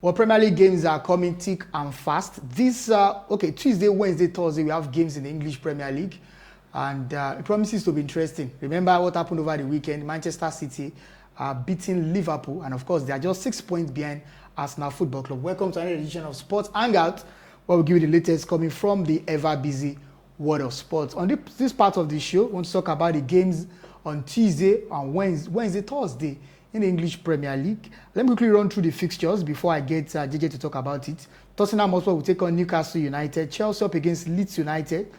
Well, Premier League games are coming thick and fast. Tuesday, Wednesday, Thursday, we have games in the English Premier League. And it promises to be interesting. Remember what happened over the weekend? Manchester City are beating Liverpool. And of course, they are just 6 points behind Arsenal Football Club. Welcome to another edition of Sports Hangout, where we give you the latest coming from the ever-busy world of sports. On this part of the show, we want to talk about the games on Tuesday and Wednesday, Thursday in the English Premier League. Let me quickly run through the fixtures before I get JJ to talk about it. Tottenham Hotspur will take on Newcastle United. Chelsea up against Leeds United.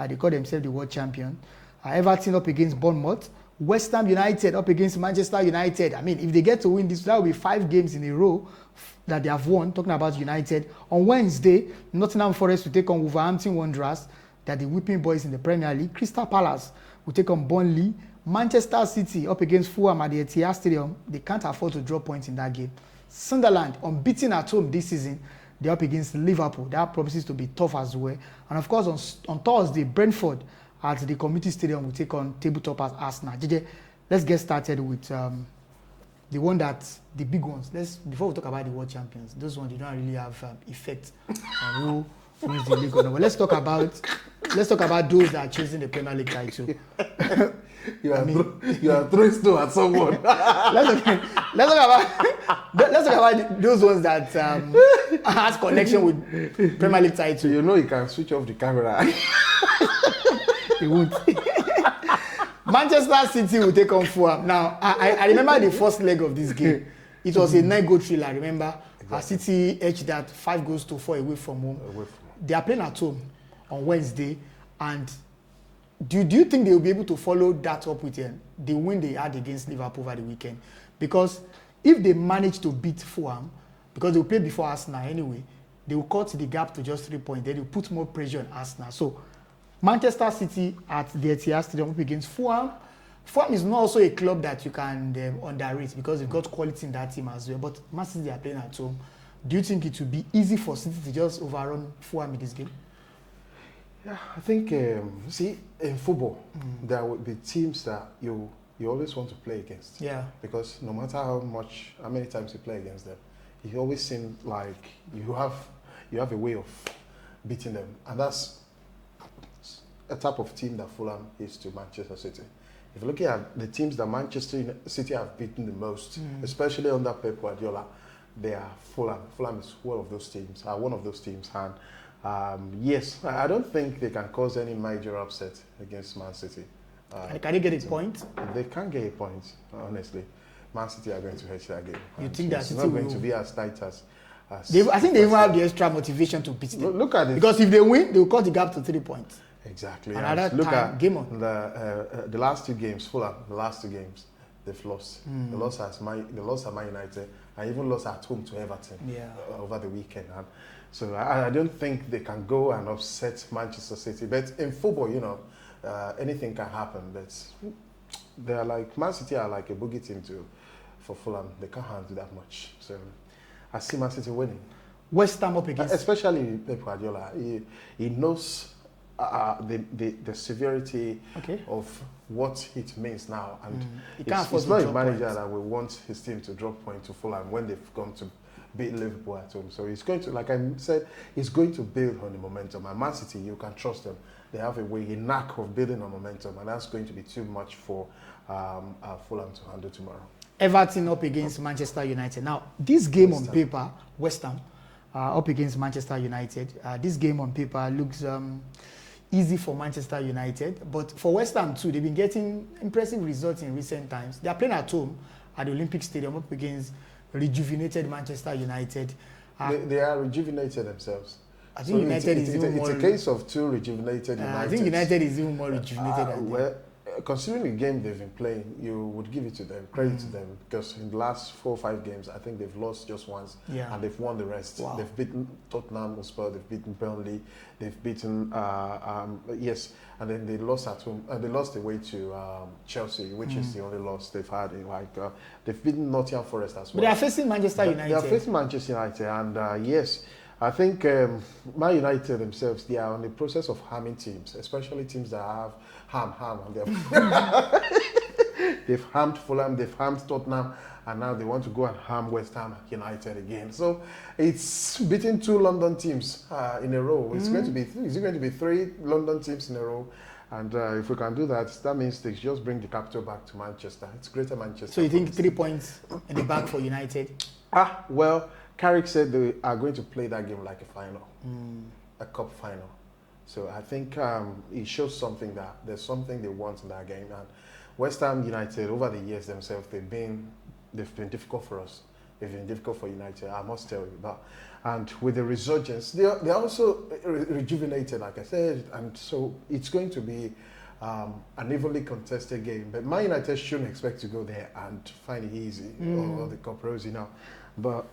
They call themselves the world champion. Everton up against Bournemouth. West Ham United up against Manchester United. I mean, if they get to win this, that will be 5 games in a row that they have won. Talking about United. On Wednesday, Nottingham Forest will take on Wolverhampton Wanderers. They're the whipping boys in the Premier League. Crystal Palace will take on Burnley. Manchester City up against Fulham at the Etihad Stadium. They can't afford to draw points in that game. Sunderland, unbeaten at home this season. They're up against Liverpool. That promises to be tough as well. And of course, on Thursday, Brentford at the Community Stadium will take on tabletoppers Arsenal. JJ, let's get started with the one that the big ones. Before we talk about the world champions, those ones, they don't really have effect on who wins the league or not. But let's talk about those that are chasing the Premier League title. You are throwing stone at someone. let's talk about those ones that has connection with Premier League title. You know you can switch off the camera. He won't. Manchester City will take on Fulham. Now, I remember the first leg of this game. It was a 9-goal thriller. Remember, exactly. City edged that 5-4 away from home. They are playing at home on Wednesday, and do you think they will be able to follow that up with the win they had against Liverpool over the weekend? Because if they manage to beat Fulham, because they will play before Arsenal anyway, they will cut the gap to just 3 points. Then they will put more pressure on Arsenal. So Manchester City at the Etihad Stadium up against Fulham. Fulham is not also a club that you can underrate because they've got quality in that team as well. But Man City are playing at home. Do you think it will be easy for City to just overrun Fulham in this game? Yeah, I think, in football, there will be teams that you always want to play against. Yeah. Because no matter how many times you play against them, it always seems like you have a way of beating them. And that's a type of team that Fulham is to Manchester City. If you're looking at the teams that Manchester City have beaten the most, especially under Pep Guardiola, they are Fulham. Fulham is one of those teams. And yes, I don't think they can cause any major upset against Man City. Can they get a point? They can't get a point, honestly. Man City are going to hedge that game. You think that it's City not going to be as tight as I think they even have the extra motivation to beat them. Look at it. Because if they win, they will cut the gap to 3 points. Exactly. And look at game on. The last 2 games, Fulham, the last 2 games, they've lost. They lost at Man United and even lost at home to Everton over the weekend. And so I don't think they can go and upset Manchester City. But in football, anything can happen. But they're like Man City are like a boogie team for Fulham. They can't handle that much. So I see Man City winning. West Ham up against, especially Pep Guardiola. He knows the severity of what it means now, and it's not a manager that will want his team to drop points to Fulham when they've come to beat Liverpool at home. So he's going to, like I said, he's going to build on the momentum. And Man City, you can trust them. They have a knack of building on momentum, and that's going to be too much for Fulham to handle tomorrow. Everton up against Manchester United. Now, this game on paper, West Ham up against Manchester United. This game on paper looks easy for Manchester United, but for West Ham too, they've been getting impressive results in recent times. They are playing at home at the Olympic Stadium up against rejuvenated Manchester United. They are rejuvenated themselves. I think United is even more. It's a case of 2 rejuvenated United. I think United is even more rejuvenated. Well, considering the game they've been playing, you would give it to them, credit to them, because in the last 4 or 5 games, I think they've lost just once, and they've won the rest. Wow. They've beaten Tottenham Hotspur, they've beaten Burnley, they've beaten and then they lost at home, and they lost away to Chelsea, which is the only loss they've had. They've beaten Nottingham Forest as well. But they are facing Manchester United. They are facing Manchester United, and yes. I think Man United themselves, they are in the process of harming teams, especially teams that have ham on their They've harmed Fulham, they've harmed Tottenham, and now they want to go and harm West Ham United again. So it's beating 2 London teams in a row. It's going to be 3 London teams in a row. And if we can do that, that means they just bring the capital back to Manchester. It's Greater Manchester. So you think 3 points in the bag for United? Well, Carrick said they are going to play that game like a final, a cup final. So I think it shows something that there's something they want in that game. And West Ham United, over the years themselves, they've been difficult for us. They've been difficult for United, I must tell you that. And with the resurgence, they're also rejuvenated, like I said. And so it's going to be an evenly contested game. But Man United shouldn't expect to go there and find it easy or the cup rosy now. But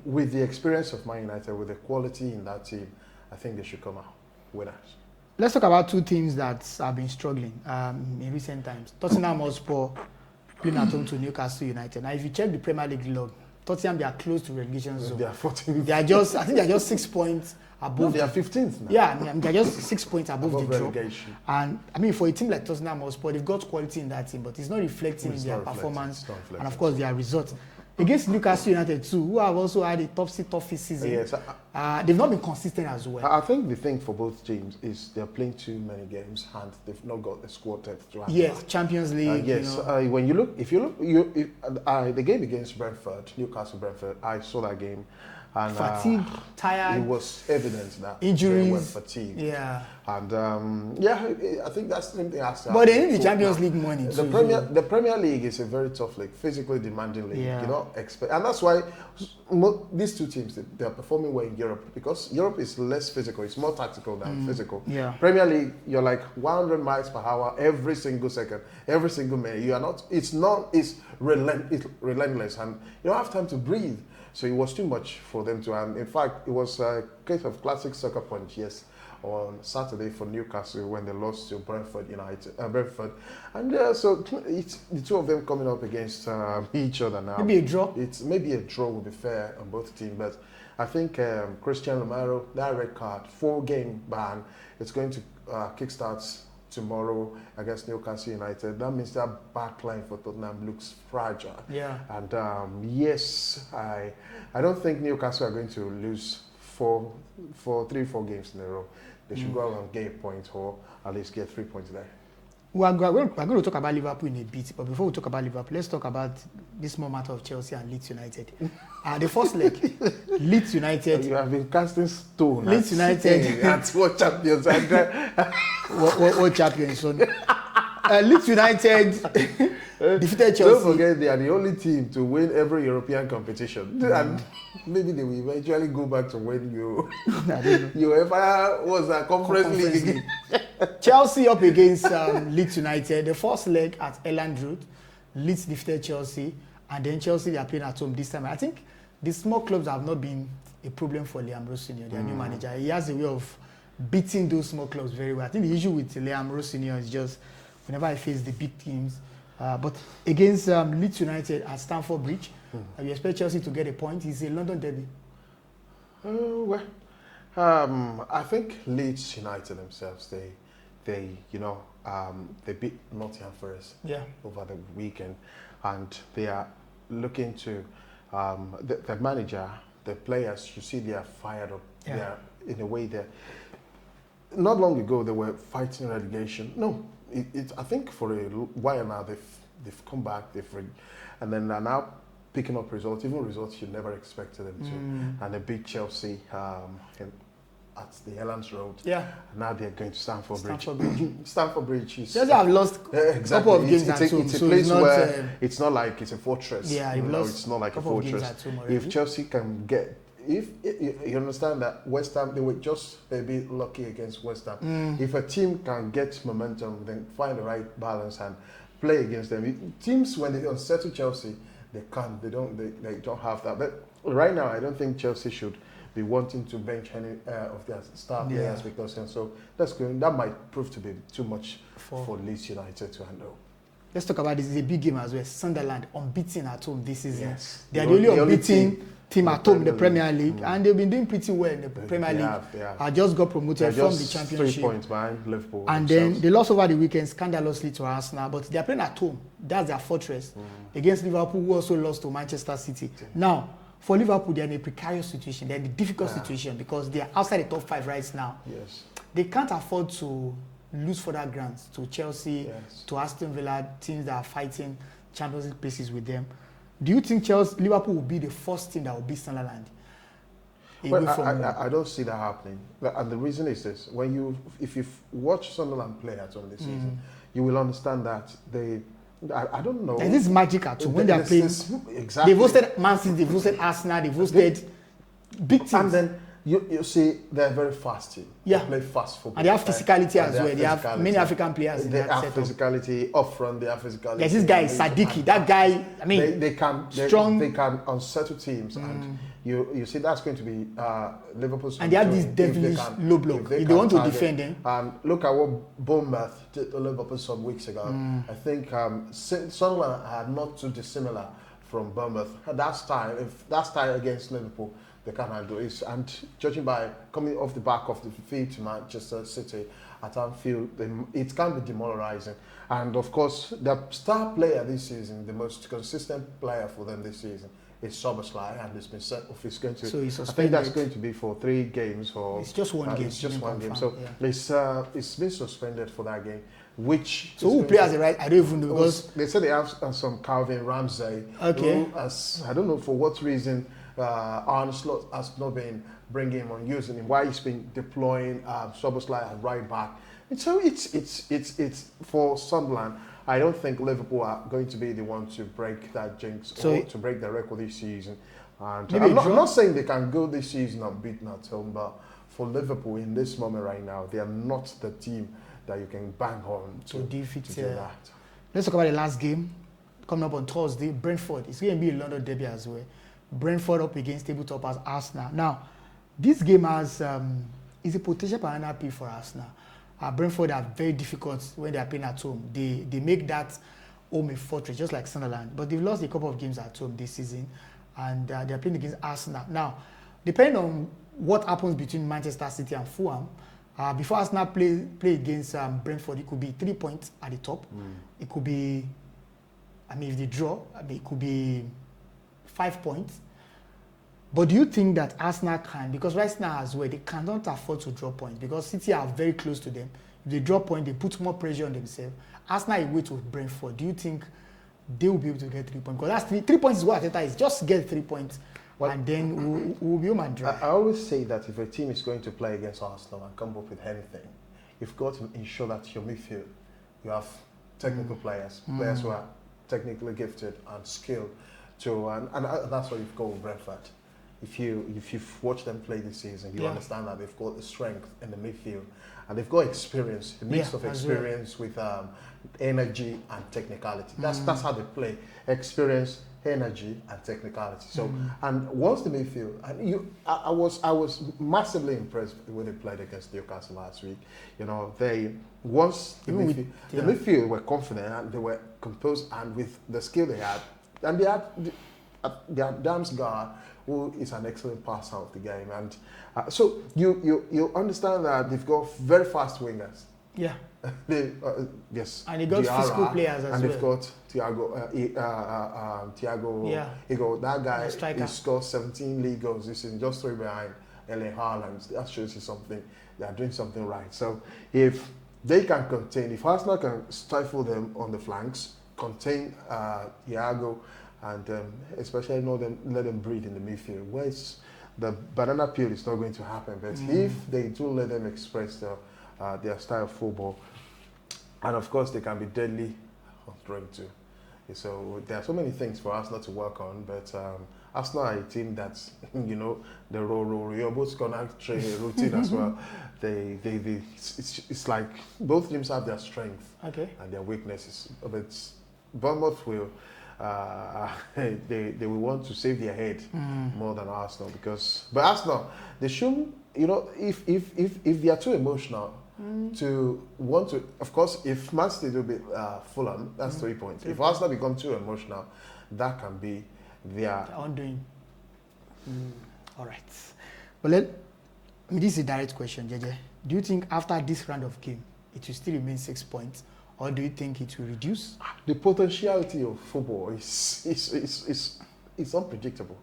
with the experience of Man United, with the quality in that team, I think they should come out winners. Let's talk about 2 teams that have been struggling in recent times. Tottenham Hotspur playing at home to Newcastle United. Now, if you check the Premier League log, Tottenham, they are close to relegation zone. They are 14th. They are just, I think they are just 6 points above. No, they are 15th now. Yeah, they are just 6 points above the relegation. Drop. And I mean, for a team like Tottenham Hotspur, they've got quality in that team, but it's not reflecting in their performance and, of course, their results. Against Newcastle United too, who have also had a topsy season. Yes, they've not been consistent as well. I think the thing for both teams is they're playing too many games and they've not got the squad depth to handle. Yes, Champions League. Yes, when you look, the game against Brentford, Newcastle-Brentford, I saw that game. And, fatigue, tired. It was evident that injuries, they were fatigued. Yeah. And I think that's the same thing. But they need the Champions League money too. The Premier League is a very tough league, physically demanding league. Yeah. You know, and that's why these 2 teams they are performing well in Europe, because Europe is less physical, it's more tactical than physical. Yeah. Premier League, you're like 100 miles per hour every single second, every single minute. You are not. It's relentless, and you don't have time to breathe. So it was too much for them to. And in fact, it was a case of classic soccer punch. Yes, on Saturday for Newcastle when they lost to Brentford and so it's the 2 of them coming up against each other now. Maybe a draw. Maybe a draw would be fair on both teams, but I think Christian Romero, that red card, 4-game ban, it's going to kickstart tomorrow against Newcastle United. That means that back line for Tottenham looks fragile. Yeah. And yes, I don't think Newcastle are going to lose 4 games in a row. They should go out and get a point, or at least get 3 points there. We're going to talk about Liverpool in a bit, but before we talk about Liverpool, let's talk about this small matter of Chelsea and Leeds United. The first leg, Leeds United. You have been casting stone. Leeds United. That's what champions. What champions, son. Leeds United defeated Chelsea. Don't forget, they are the only team to win every European competition. And maybe they will eventually go back to when UEFA was a conference league. Chelsea up against Leeds United. The first leg at Elland Road, Leeds defeated Chelsea, and then Chelsea they are playing at home this time. I think the small clubs have not been a problem for Liam Rose Senior, their new manager. He has a way of beating those small clubs very well. I think the issue with Liam Rose Senior is just whenever I face the big teams. But against Leeds United at Stamford Bridge, you expect Chelsea to get a point. It's a London derby. I think Leeds United themselves, they beat Nottingham Forest over the weekend, and they are looking to the manager, the players. You see, they are fired up. Yeah. They are, in a way, they're not long ago they were fighting relegation. No, I think for a while now they've come back, and then they're now picking up results, even results you never expected them to, and they beat Chelsea at the Elland Road. Yeah. And now they're going to Stamford Bridge. Stamford Bridge is. Chelsea have lost a couple of games at home. It's a place where it's not like it's a fortress. Yeah, it's not like a fortress. If Chelsea can get. If you understand that West Ham, they were just a bit lucky against West Ham. If a team can get momentum, then find the right balance and play against them. Teams, when they unsettle Chelsea, they can't. They don't have that. But right now, I don't think Chelsea should be wanting to bench any of their star players because so that might prove to be too much for Leeds United to handle. Let's talk about this. It's a big game as well. Sunderland unbeaten at home this season. Yes. They are the only unbeaten team at home in the Premier League, and they've been doing pretty well in the Premier League. They have. Just got promoted from the Championship. 3 points behind Liverpool. And then they lost over the weekend scandalously to Arsenal, but they're playing at home. That's their fortress against Liverpool, who also lost to Manchester City. Now, for Liverpool, they're in a precarious situation. They're in a difficult situation because they're outside the top 5 right now. Yes. They can't afford to lose further grounds to Chelsea, to Aston Villa, teams that are fighting Champions League places with them. Do you think Liverpool will be the first team that will beat Sunderland? Well, I don't see that happening. And the reason is this. If you watch Sunderland play at home this season, you will understand that I don't know. There's this magic at home when they're playing. Exactly. They've hosted Man City, they've hosted Arsenal, they've hosted big teams. And then you see they're a very fast team. Yeah. They play fast football. And they have physicality as well. They have many African players in that setup. They have physicality up front, they have physicality. There's this guy, Sadiki. That guy, I mean, they can unsettle teams. And you see that's going to be Liverpool's. And they have this devilish low block. If they want to defend them. Look at what Bournemouth did to Liverpool some weeks ago. I think Sunderland are not too dissimilar from Bournemouth. That style against Liverpool, they can't handle it. And judging by coming off the back of the field to Manchester City at Anfield, it can be demoralizing. And of course, the star player this season, the most consistent player for them this season, is Szoboszlai, and it's been set off. It's going to. So he's I suspended. think that's going to be for 3 games. It's just one game. It's just one game. So it's been suspended for that game. Which so who plays the right? I don't even know because they said they have some Calvin Ramsey. Okay. Who I don't know for what reason Arne Slot has not been bringing him on, using him. Why he's been deploying Szoboszlai at right back. And so it's for Sunderland. I don't think Liverpool are going to be the one to break that jinx or to break the record this season. And I'm not saying they can go this season unbeaten at home, but for Liverpool in this moment right now, they are not the team that you can bang on to defeat that. Let's talk about the last game coming up on Thursday. Brentford. It's going to be a London derby as well. Brentford up against tabletoppers Arsenal. Now, this game is a potential banana peel for Arsenal. Brentford are very difficult when they are playing at home. They make that home a fortress, just like Sunderland. But they've lost a couple of games at home this season, and they are playing against Arsenal. Now, depending on what happens between Manchester City and Fulham, before Arsenal play against Brentford, it could be 3 points at the top. It could be, if they draw, it could be 5 points. But do you think that Arsenal can? Because right now as well, they cannot afford to draw points because City are very close to them. If they draw points, they put more pressure on themselves. Arsenal away to Brentford. Do you think they will be able to get 3 points? Because that's 3 points is what Arteta is. Just get 3 points, and then we'll be home and dry. I always say that if a team is going to play against Arsenal and come up with anything, you've got to ensure that your midfield, you have technical players who are technically gifted and skilled. And that's why you've got with Brentford. If you've watched them play this season, you understand that they've got the strength in the midfield, and they've got experience, a mix of experience with energy and technicality. That's how they play: experience, energy, and technicality. So, and once the midfield, and I was massively impressed when they played against Newcastle last week. You know, the midfield were confident and they were composed, and with the skill they had, and they had Damsgaard, who is an excellent passer of the game, and so you understand that they've got very fast wingers. Yeah. Yes. And they got physical players as well. And they've got Thiago. Yeah. That guy, he scored 17 league goals this season, just 3 behind Erling Haaland. That shows you something. They are doing something right. So if they can contain, if Arsenal can stifle them on the flanks, contain Thiago, and especially let them breathe in the midfield, where the banana peel is not going to happen. But if they do let them express their style of football, and of course they can be deadly on throwing too. So there are so many things for Arsenal to work on, but Arsenal are a team that's, the you're both gonna train a routine as well. It's like both teams have their strength and their weaknesses. But Bournemouth will. They will want to save their head more than Arsenal, but Arsenal, they shouldn't, if they are too emotional to want to, of course, if Man City do beat Fulham, that's 3 points. If Arsenal become too emotional, that can be their undoing. All right. But this is a direct question, JJ. Do you think after this round of game, it will still remain 6 points, or do you think it will reduce? The potentiality of football is unpredictable.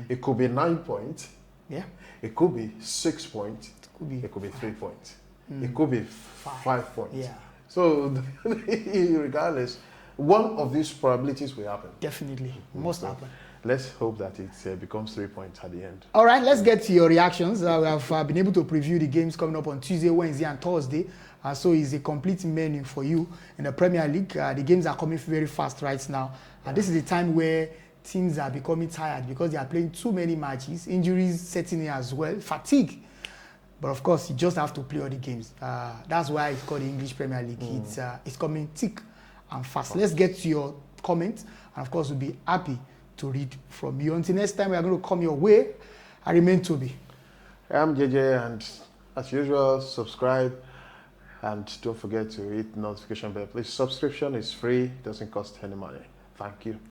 It could be 9 points. Yeah. It could be 6 points. It could be 3 points. It could be 5 points. Yeah. So regardless, one of these probabilities will happen. Definitely. Must happen. Let's hope that it becomes 3 points at the end. All right, let's get to your reactions. We have been able to preview the games coming up on Tuesday, Wednesday, and Thursday. So it's a complete menu for you in the Premier League. The games are coming very fast right now. And this is the time where teams are becoming tired because they are playing too many matches, injuries setting in as well, fatigue. But of course, you just have to play all the games. That's why it's called the English Premier League. It's coming thick and fast. Let's get to your comments. And of course, we'll be happy to read from you. Until next time, we are going to come your way. I remain Toby. I'm JJ, and as usual, subscribe and don't forget to hit notification bell. Please, subscription is free, doesn't cost any money. Thank you.